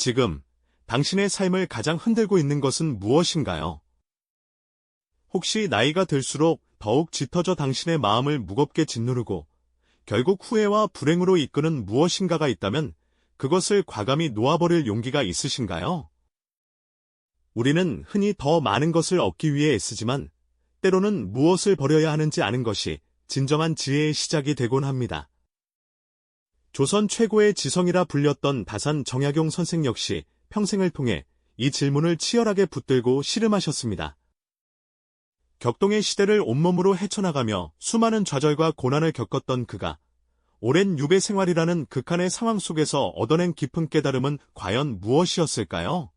지금 당신의 삶을 가장 흔들고 있는 것은 무엇인가요? 혹시 나이가 들수록 더욱 짙어져 당신의 마음을 무겁게 짓누르고 결국 후회와 불행으로 이끄는 무엇인가가 있다면 그것을 과감히 놓아버릴 용기가 있으신가요? 우리는 흔히 더 많은 것을 얻기 위해 애쓰지만 때로는 무엇을 버려야 하는지 아는 것이 진정한 지혜의 시작이 되곤 합니다. 조선 최고의 지성이라 불렸던 다산 정약용 선생 역시 평생을 통해 이 질문을 치열하게 붙들고 씨름하셨습니다. 격동의 시대를 온몸으로 헤쳐나가며 수많은 좌절과 고난을 겪었던 그가 오랜 유배 생활이라는 극한의 상황 속에서 얻어낸 깊은 깨달음은 과연 무엇이었을까요?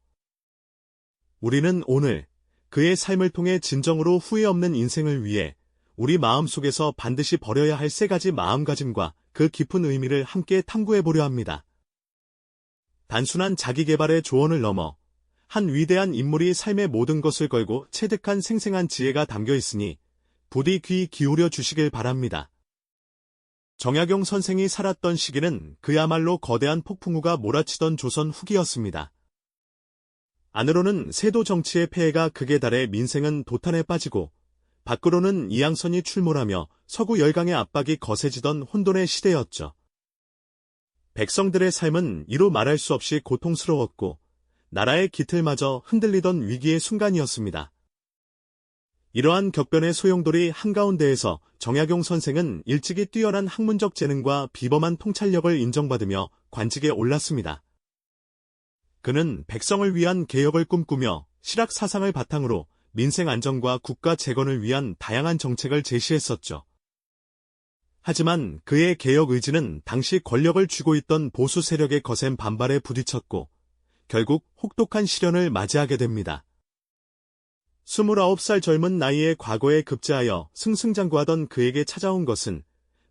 우리는 오늘 그의 삶을 통해 진정으로 후회 없는 인생을 위해 우리 마음속에서 반드시 버려야 할 세 가지 마음가짐과 그 깊은 의미를 함께 탐구해보려 합니다. 단순한 자기개발의 조언을 넘어 한 위대한 인물이 삶의 모든 것을 걸고 체득한 생생한 지혜가 담겨 있으니 부디 귀 기울여 주시길 바랍니다. 정약용 선생이 살았던 시기는 그야말로 거대한 폭풍우가 몰아치던 조선 후기였습니다. 안으로는 세도 정치의 폐해가 극에 달해 민생은 도탄에 빠지고 밖으로는 이양선이 출몰하며 서구 열강의 압박이 거세지던 혼돈의 시대였죠. 백성들의 삶은 이루 말할 수 없이 고통스러웠고 나라의 기틀마저 흔들리던 위기의 순간이었습니다. 이러한 격변의 소용돌이 한가운데에서 정약용 선생은 일찍이 뛰어난 학문적 재능과 비범한 통찰력을 인정받으며 관직에 올랐습니다. 그는 백성을 위한 개혁을 꿈꾸며 실학 사상을 바탕으로 민생 안정과 국가 재건을 위한 다양한 정책을 제시했었죠. 하지만 그의 개혁 의지는 당시 권력을 쥐고 있던 보수 세력의 거센 반발에 부딪혔고 결국 혹독한 시련을 맞이하게 됩니다. 29살 젊은 나이에 과거에 급제하여 승승장구하던 그에게 찾아온 것은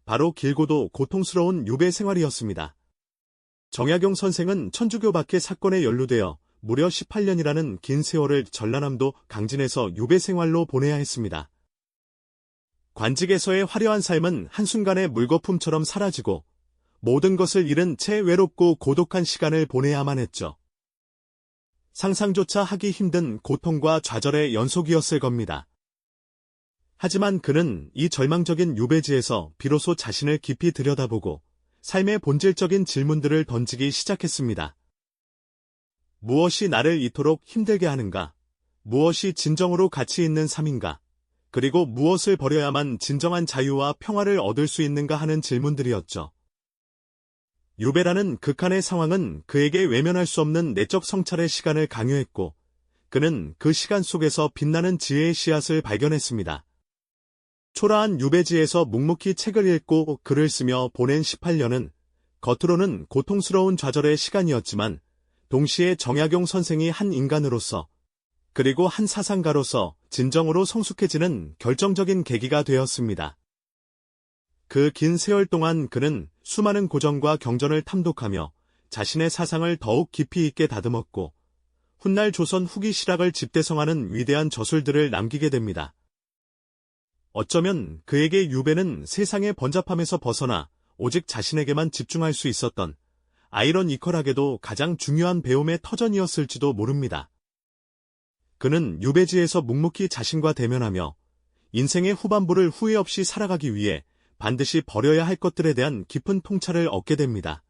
바로 길고도 고통스러운 유배 생활이었습니다. 정약용 선생은 천주교 박해 사건에 연루되어 무려 18년이라는 긴 세월을 전라남도 강진에서 유배 생활로 보내야 했습니다. 관직에서의 화려한 삶은 한순간에 물거품처럼 사라지고 모든 것을 잃은 채 외롭고 고독한 시간을 보내야만 했죠. 상상조차 하기 힘든 고통과 좌절의 연속이었을 겁니다. 하지만 그는 이 절망적인 유배지에서 비로소 자신을 깊이 들여다보고 삶의 본질적인 질문들을 던지기 시작했습니다. 무엇이 나를 이토록 힘들게 하는가? 무엇이 진정으로 가치 있는 삶인가? 그리고 무엇을 버려야만 진정한 자유와 평화를 얻을 수 있는가 하는 질문들이었죠. 유배라는 극한의 상황은 그에게 외면할 수 없는 내적 성찰의 시간을 강요했고 그는 그 시간 속에서 빛나는 지혜의 씨앗을 발견했습니다. 초라한 유배지에서 묵묵히 책을 읽고 글을 쓰며 보낸 18년은 겉으로는 고통스러운 좌절의 시간이었지만 동시에 정약용 선생이 한 인간으로서 그리고 한 사상가로서 진정으로 성숙해지는 결정적인 계기가 되었습니다. 그 긴 세월 동안 그는 수많은 고전과 경전을 탐독하며 자신의 사상을 더욱 깊이 있게 다듬었고 훗날 조선 후기 실학을 집대성하는 위대한 저술들을 남기게 됩니다. 어쩌면 그에게 유배는 세상의 번잡함에서 벗어나 오직 자신에게만 집중할 수 있었던 아이러니컬하게도 가장 중요한 배움의 터전이었을지도 모릅니다. 그는 유배지에서 묵묵히 자신과 대면하며 인생의 후반부를 후회 없이 살아가기 위해 반드시 버려야 할 것들에 대한 깊은 통찰을 얻게 됩니다.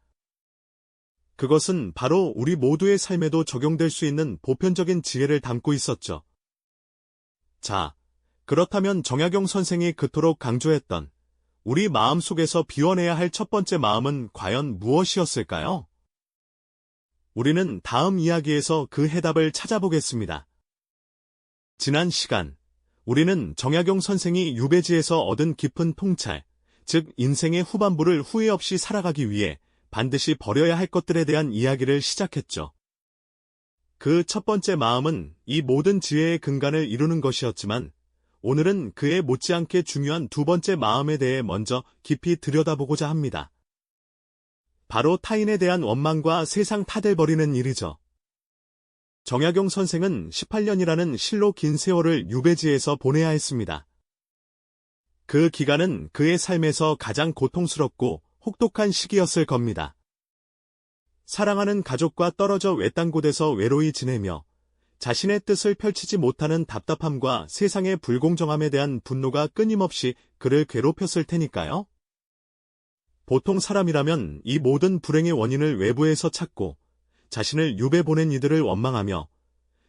그것은 바로 우리 모두의 삶에도 적용될 수 있는 보편적인 지혜를 담고 있었죠. 자, 그렇다면 정약용 선생이 그토록 강조했던 우리 마음속에서 비워내야 할 첫 번째 마음은 과연 무엇이었을까요? 우리는 다음 이야기에서 그 해답을 찾아보겠습니다. 지난 시간, 우리는 정약용 선생이 유배지에서 얻은 깊은 통찰, 즉 인생의 후반부를 후회 없이 살아가기 위해 반드시 버려야 할 것들에 대한 이야기를 시작했죠. 그 첫 번째 마음은 이 모든 지혜의 근간을 이루는 것이었지만 오늘은 그에 못지않게 중요한 두 번째 마음에 대해 먼저 깊이 들여다보고자 합니다. 바로 타인에 대한 원망과 세상 탓을 버리는 일이죠. 정약용 선생은 18년이라는 실로 긴 세월을 유배지에서 보내야 했습니다. 그 기간은 그의 삶에서 가장 고통스럽고 혹독한 시기였을 겁니다. 사랑하는 가족과 떨어져 외딴 곳에서 외로이 지내며 자신의 뜻을 펼치지 못하는 답답함과 세상의 불공정함에 대한 분노가 끊임없이 그를 괴롭혔을 테니까요. 보통 사람이라면 이 모든 불행의 원인을 외부에서 찾고 자신을 유배 보낸 이들을 원망하며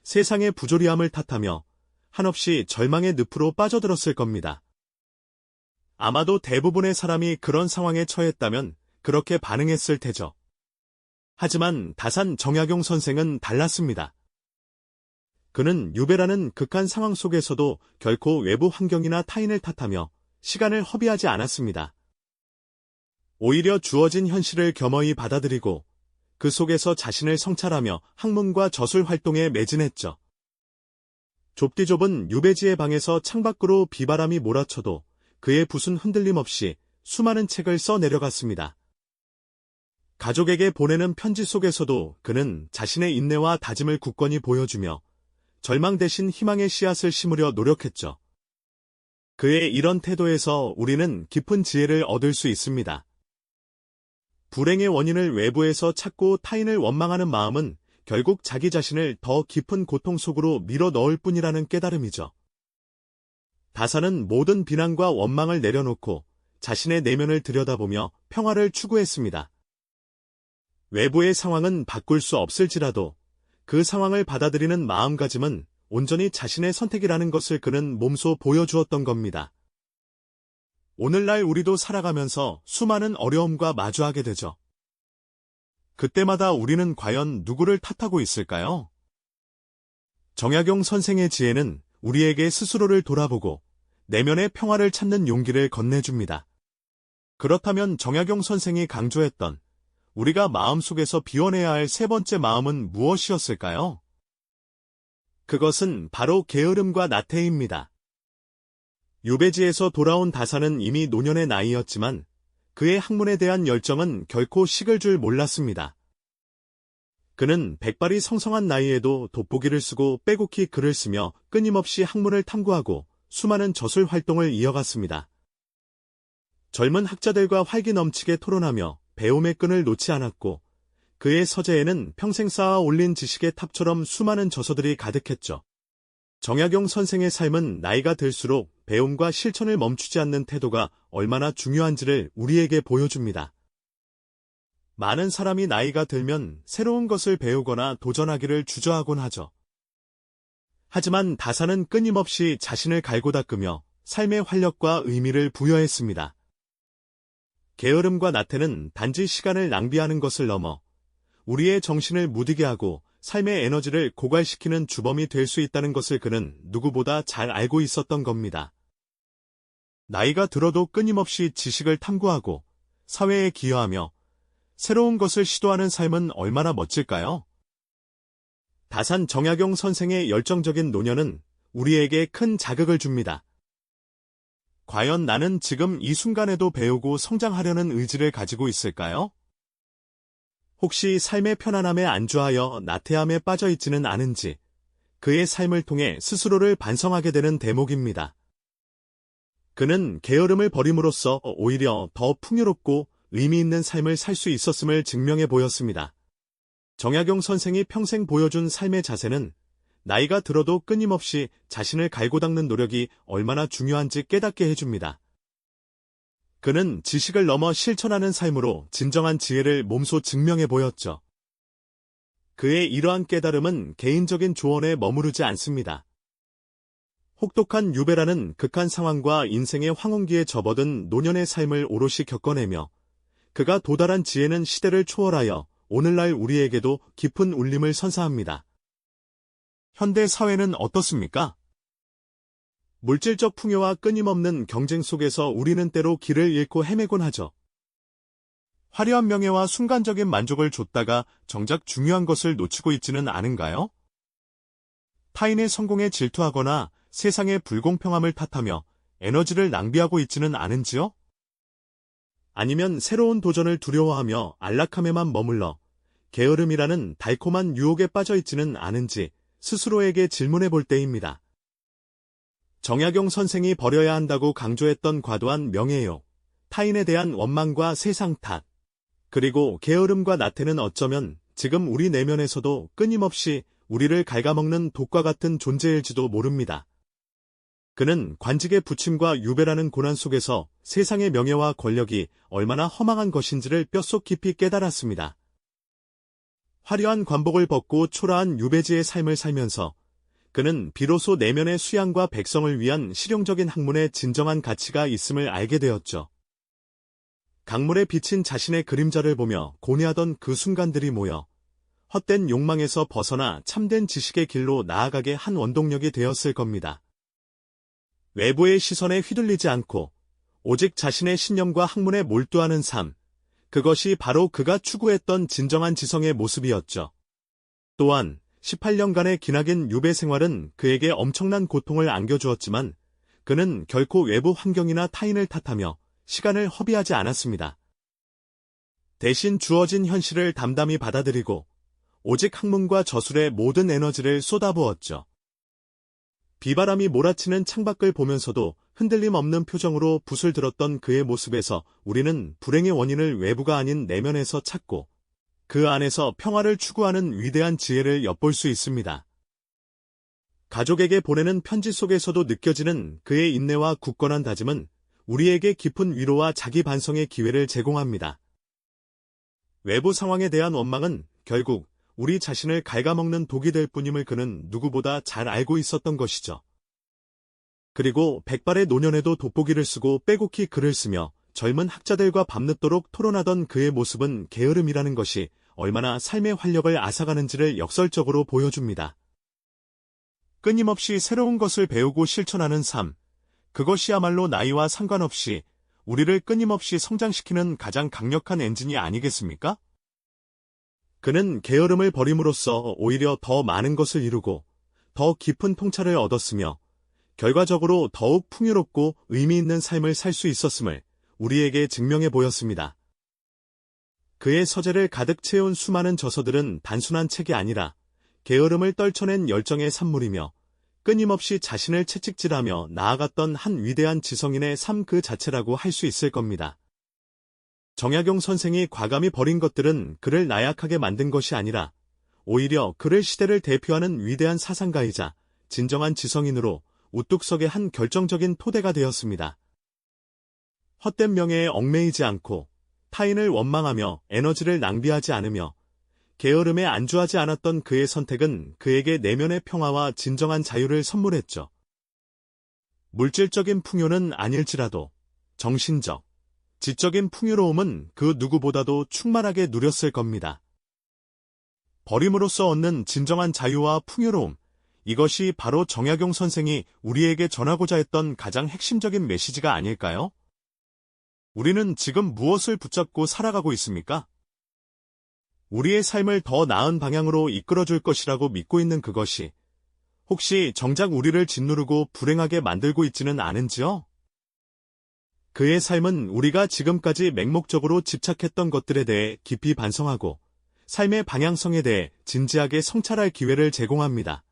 세상의 부조리함을 탓하며 한없이 절망의 늪으로 빠져들었을 겁니다. 아마도 대부분의 사람이 그런 상황에 처했다면 그렇게 반응했을 테죠. 하지만 다산 정약용 선생은 달랐습니다. 그는 유배라는 극한 상황 속에서도 결코 외부 환경이나 타인을 탓하며 시간을 허비하지 않았습니다. 오히려 주어진 현실을 겸허히 받아들이고 그 속에서 자신을 성찰하며 학문과 저술 활동에 매진했죠. 좁디 좁은 유배지의 방에서 창밖으로 비바람이 몰아쳐도 그의 붓은 흔들림 없이 수많은 책을 써 내려갔습니다. 가족에게 보내는 편지 속에서도 그는 자신의 인내와 다짐을 굳건히 보여주며 절망 대신 희망의 씨앗을 심으려 노력했죠. 그의 이런 태도에서 우리는 깊은 지혜를 얻을 수 있습니다. 불행의 원인을 외부에서 찾고 타인을 원망하는 마음은 결국 자기 자신을 더 깊은 고통 속으로 밀어 넣을 뿐이라는 깨달음이죠. 다산은 모든 비난과 원망을 내려놓고 자신의 내면을 들여다보며 평화를 추구했습니다. 외부의 상황은 바꿀 수 없을지라도 그 상황을 받아들이는 마음가짐은 온전히 자신의 선택이라는 것을 그는 몸소 보여주었던 겁니다. 오늘날 우리도 살아가면서 수많은 어려움과 마주하게 되죠. 그때마다 우리는 과연 누구를 탓하고 있을까요? 정약용 선생의 지혜는 우리에게 스스로를 돌아보고 내면의 평화를 찾는 용기를 건네줍니다. 그렇다면 정약용 선생이 강조했던 우리가 마음속에서 비워내야 할 세 번째 마음은 무엇이었을까요? 그것은 바로 게으름과 나태입니다. 유배지에서 돌아온 다산은 이미 노년의 나이였지만 그의 학문에 대한 열정은 결코 식을 줄 몰랐습니다. 그는 백발이 성성한 나이에도 돋보기를 쓰고 빼곡히 글을 쓰며 끊임없이 학문을 탐구하고 수많은 저술 활동을 이어갔습니다. 젊은 학자들과 활기 넘치게 토론하며 배움의 끈을 놓지 않았고 그의 서재에는 평생 쌓아 올린 지식의 탑처럼 수많은 저서들이 가득했죠. 정약용 선생의 삶은 나이가 들수록 배움과 실천을 멈추지 않는 태도가 얼마나 중요한지를 우리에게 보여줍니다. 많은 사람이 나이가 들면 새로운 것을 배우거나 도전하기를 주저하곤 하죠. 하지만 다산은 끊임없이 자신을 갈고 닦으며 삶의 활력과 의미를 부여했습니다. 게으름과 나태는 단지 시간을 낭비하는 것을 넘어 우리의 정신을 무디게 하고 삶의 에너지를 고갈시키는 주범이 될 수 있다는 것을 그는 누구보다 잘 알고 있었던 겁니다. 나이가 들어도 끊임없이 지식을 탐구하고 사회에 기여하며 새로운 것을 시도하는 삶은 얼마나 멋질까요? 다산 정약용 선생의 열정적인 노년은 우리에게 큰 자극을 줍니다. 과연 나는 지금 이 순간에도 배우고 성장하려는 의지를 가지고 있을까요? 혹시 삶의 편안함에 안주하여 나태함에 빠져 있지는 않은지 그의 삶을 통해 스스로를 반성하게 되는 대목입니다. 그는 게으름을 버림으로써 오히려 더 풍요롭고 의미 있는 삶을 살 수 있었음을 증명해 보였습니다. 정약용 선생이 평생 보여준 삶의 자세는 나이가 들어도 끊임없이 자신을 갈고 닦는 노력이 얼마나 중요한지 깨닫게 해줍니다. 그는 지식을 넘어 실천하는 삶으로 진정한 지혜를 몸소 증명해 보였죠. 그의 이러한 깨달음은 개인적인 조언에 머무르지 않습니다. 혹독한 유배라는 극한 상황과 인생의 황혼기에 접어든 노년의 삶을 오롯이 겪어내며 그가 도달한 지혜는 시대를 초월하여 오늘날 우리에게도 깊은 울림을 선사합니다. 현대 사회는 어떻습니까? 물질적 풍요와 끊임없는 경쟁 속에서 우리는 때로 길을 잃고 헤매곤 하죠. 화려한 명예와 순간적인 만족을 줬다가 정작 중요한 것을 놓치고 있지는 않은가요? 타인의 성공에 질투하거나 세상의 불공평함을 탓하며 에너지를 낭비하고 있지는 않은지요? 아니면 새로운 도전을 두려워하며 안락함에만 머물러 게으름이라는 달콤한 유혹에 빠져 있지는 않은지 스스로에게 질문해 볼 때입니다. 정약용 선생이 버려야 한다고 강조했던 과도한 명예욕, 타인에 대한 원망과 세상 탓, 그리고 게으름과 나태는 어쩌면 지금 우리 내면에서도 끊임없이 우리를 갉아먹는 독과 같은 존재일지도 모릅니다. 그는 관직의 부침과 유배라는 고난 속에서 세상의 명예와 권력이 얼마나 허망한 것인지를 뼛속 깊이 깨달았습니다. 화려한 관복을 벗고 초라한 유배지의 삶을 살면서 그는 비로소 내면의 수양과 백성을 위한 실용적인 학문에 진정한 가치가 있음을 알게 되었죠. 강물에 비친 자신의 그림자를 보며 고뇌하던 그 순간들이 모여 헛된 욕망에서 벗어나 참된 지식의 길로 나아가게 한 원동력이 되었을 겁니다. 외부의 시선에 휘둘리지 않고 오직 자신의 신념과 학문에 몰두하는 삶, 그것이 바로 그가 추구했던 진정한 지성의 모습이었죠. 또한 18년간의 기나긴 유배 생활은 그에게 엄청난 고통을 안겨주었지만 그는 결코 외부 환경이나 타인을 탓하며 시간을 허비하지 않았습니다. 대신 주어진 현실을 담담히 받아들이고 오직 학문과 저술에 모든 에너지를 쏟아부었죠. 비바람이 몰아치는 창밖을 보면서도 흔들림 없는 표정으로 붓을 들었던 그의 모습에서 우리는 불행의 원인을 외부가 아닌 내면에서 찾고 그 안에서 평화를 추구하는 위대한 지혜를 엿볼 수 있습니다. 가족에게 보내는 편지 속에서도 느껴지는 그의 인내와 굳건한 다짐은 우리에게 깊은 위로와 자기 반성의 기회를 제공합니다. 외부 상황에 대한 원망은 결국 우리 자신을 갉아먹는 독이 될 뿐임을 그는 누구보다 잘 알고 있었던 것이죠. 그리고 백발의 노년에도 돋보기를 쓰고 빼곡히 글을 쓰며 젊은 학자들과 밤늦도록 토론하던 그의 모습은 게으름이라는 것이 얼마나 삶의 활력을 앗아가는지를 역설적으로 보여줍니다. 끊임없이 새로운 것을 배우고 실천하는 삶, 그것이야말로 나이와 상관없이 우리를 끊임없이 성장시키는 가장 강력한 엔진이 아니겠습니까? 그는 게으름을 버림으로써 오히려 더 많은 것을 이루고 더 깊은 통찰을 얻었으며 결과적으로 더욱 풍요롭고 의미 있는 삶을 살 수 있었음을 우리에게 증명해 보였습니다. 그의 서재를 가득 채운 수많은 저서들은 단순한 책이 아니라 게으름을 떨쳐낸 열정의 산물이며 끊임없이 자신을 채찍질하며 나아갔던 한 위대한 지성인의 삶 그 자체라고 할 수 있을 겁니다. 정약용 선생이 과감히 버린 것들은 그를 나약하게 만든 것이 아니라 오히려 그를 시대를 대표하는 위대한 사상가이자 진정한 지성인으로 우뚝 서게 한 결정적인 토대가 되었습니다. 헛된 명예에 얽매이지 않고 타인을 원망하며 에너지를 낭비하지 않으며 게으름에 안주하지 않았던 그의 선택은 그에게 내면의 평화와 진정한 자유를 선물했죠. 물질적인 풍요는 아닐지라도 정신적, 지적인 풍요로움은 그 누구보다도 충만하게 누렸을 겁니다. 버림으로써 얻는 진정한 자유와 풍요로움, 이것이 바로 정약용 선생이 우리에게 전하고자 했던 가장 핵심적인 메시지가 아닐까요? 우리는 지금 무엇을 붙잡고 살아가고 있습니까? 우리의 삶을 더 나은 방향으로 이끌어줄 것이라고 믿고 있는 그것이 혹시 정작 우리를 짓누르고 불행하게 만들고 있지는 않은지요? 그의 삶은 우리가 지금까지 맹목적으로 집착했던 것들에 대해 깊이 반성하고 삶의 방향성에 대해 진지하게 성찰할 기회를 제공합니다.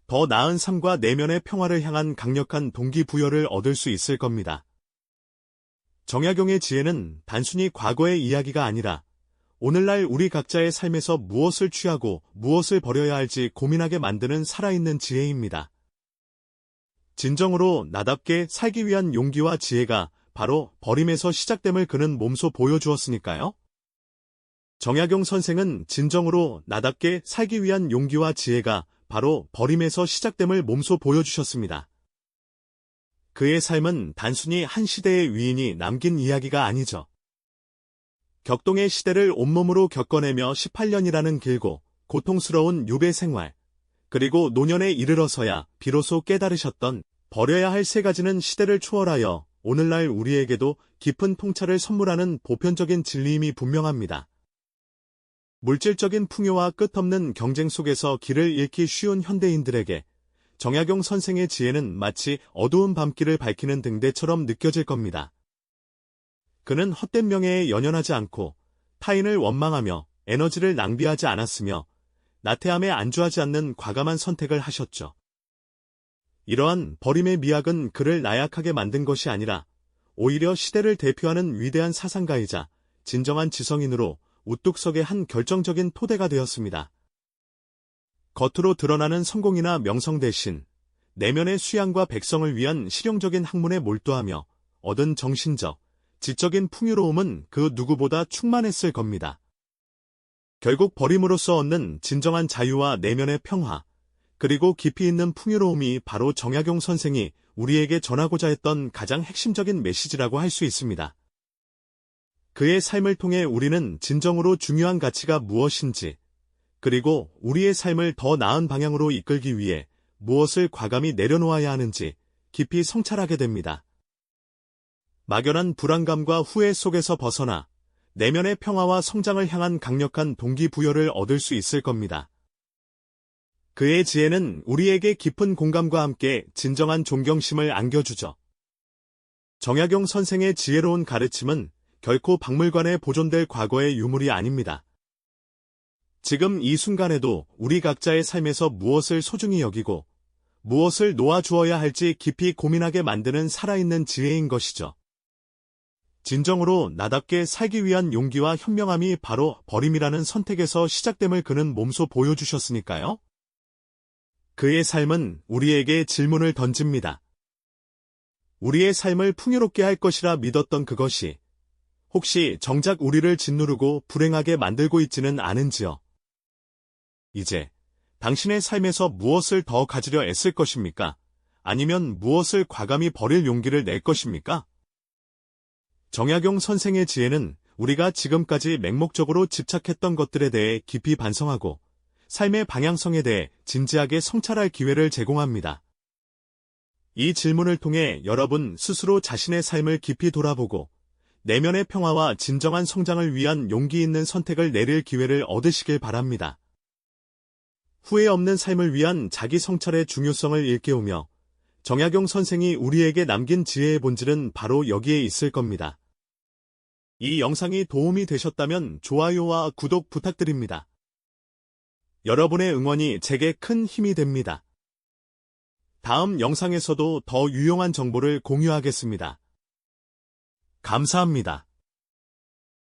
더 나은 삶과 내면의 평화를 향한 강력한 동기부여를 얻을 수 있을 겁니다. 정약용의 지혜는 단순히 과거의 이야기가 아니라 오늘날 우리 각자의 삶에서 무엇을 취하고 무엇을 버려야 할지 고민하게 만드는 살아있는 지혜입니다. 진정으로 나답게 살기 위한 용기와 지혜가 바로 버림에서 시작됨을 그는 몸소 보여주었으니까요. 정약용 선생은 진정으로 나답게 살기 위한 용기와 지혜가 바로 버림에서 시작됨을 몸소 보여주셨습니다. 그의 삶은 단순히 한 시대의 위인이 남긴 이야기가 아니죠. 격동의 시대를 온몸으로 겪어내며 18년이라는 길고 고통스러운 유배 생활, 그리고 노년에 이르러서야 비로소 깨달으셨던 버려야 할 세 가지는 시대를 초월하여 오늘날 우리에게도 깊은 통찰을 선물하는 보편적인 진리임이 분명합니다. 물질적인 풍요와 끝없는 경쟁 속에서 길을 잃기 쉬운 현대인들에게 정약용 선생의 지혜는 마치 어두운 밤길을 밝히는 등대처럼 느껴질 겁니다. 그는 헛된 명예에 연연하지 않고 타인을 원망하며 에너지를 낭비하지 않았으며 나태함에 안주하지 않는 과감한 선택을 하셨죠. 이러한 버림의 미학은 그를 나약하게 만든 것이 아니라 오히려 시대를 대표하는 위대한 사상가이자 진정한 지성인으로 우뚝석의 한 결정적인 토대가 되었습니다. 겉으로 드러나는 성공이나 명성 대신 내면의 수양과 백성을 위한 실용적인 학문에 몰두하며 얻은 정신적, 지적인 풍요로움은 그 누구보다 충만했을 겁니다. 결국 버림으로써 얻는 진정한 자유와 내면의 평화, 그리고 깊이 있는 풍요로움이 바로 정약용 선생이 우리에게 전하고자 했던 가장 핵심적인 메시지라고 할 수 있습니다. 그의 삶을 통해 우리는 진정으로 중요한 가치가 무엇인지, 그리고 우리의 삶을 더 나은 방향으로 이끌기 위해 무엇을 과감히 내려놓아야 하는지 깊이 성찰하게 됩니다. 막연한 불안감과 후회 속에서 벗어나 내면의 평화와 성장을 향한 강력한 동기부여를 얻을 수 있을 겁니다. 그의 지혜는 우리에게 깊은 공감과 함께 진정한 존경심을 안겨주죠. 정약용 선생의 지혜로운 가르침은 결코 박물관에 보존될 과거의 유물이 아닙니다. 지금 이 순간에도 우리 각자의 삶에서 무엇을 소중히 여기고 무엇을 놓아주어야 할지 깊이 고민하게 만드는 살아있는 지혜인 것이죠. 진정으로 나답게 살기 위한 용기와 현명함이 바로 버림이라는 선택에서 시작됨을 그는 몸소 보여주셨으니까요. 그의 삶은 우리에게 질문을 던집니다. 우리의 삶을 풍요롭게 할 것이라 믿었던 그것이 혹시 정작 우리를 짓누르고 불행하게 만들고 있지는 않은지요? 이제 당신의 삶에서 무엇을 더 가지려 애쓸 것입니까? 아니면 무엇을 과감히 버릴 용기를 낼 것입니까? 정약용 선생의 지혜는 우리가 지금까지 맹목적으로 집착했던 것들에 대해 깊이 반성하고 삶의 방향성에 대해 진지하게 성찰할 기회를 제공합니다. 이 질문을 통해 여러분 스스로 자신의 삶을 깊이 돌아보고 내면의 평화와 진정한 성장을 위한 용기 있는 선택을 내릴 기회를 얻으시길 바랍니다. 후회 없는 삶을 위한 자기 성찰의 중요성을 일깨우며 정약용 선생이 우리에게 남긴 지혜의 본질은 바로 여기에 있을 겁니다. 이 영상이 도움이 되셨다면 좋아요와 구독 부탁드립니다. 여러분의 응원이 제게 큰 힘이 됩니다. 다음 영상에서도 더 유용한 정보를 공유하겠습니다. 감사합니다.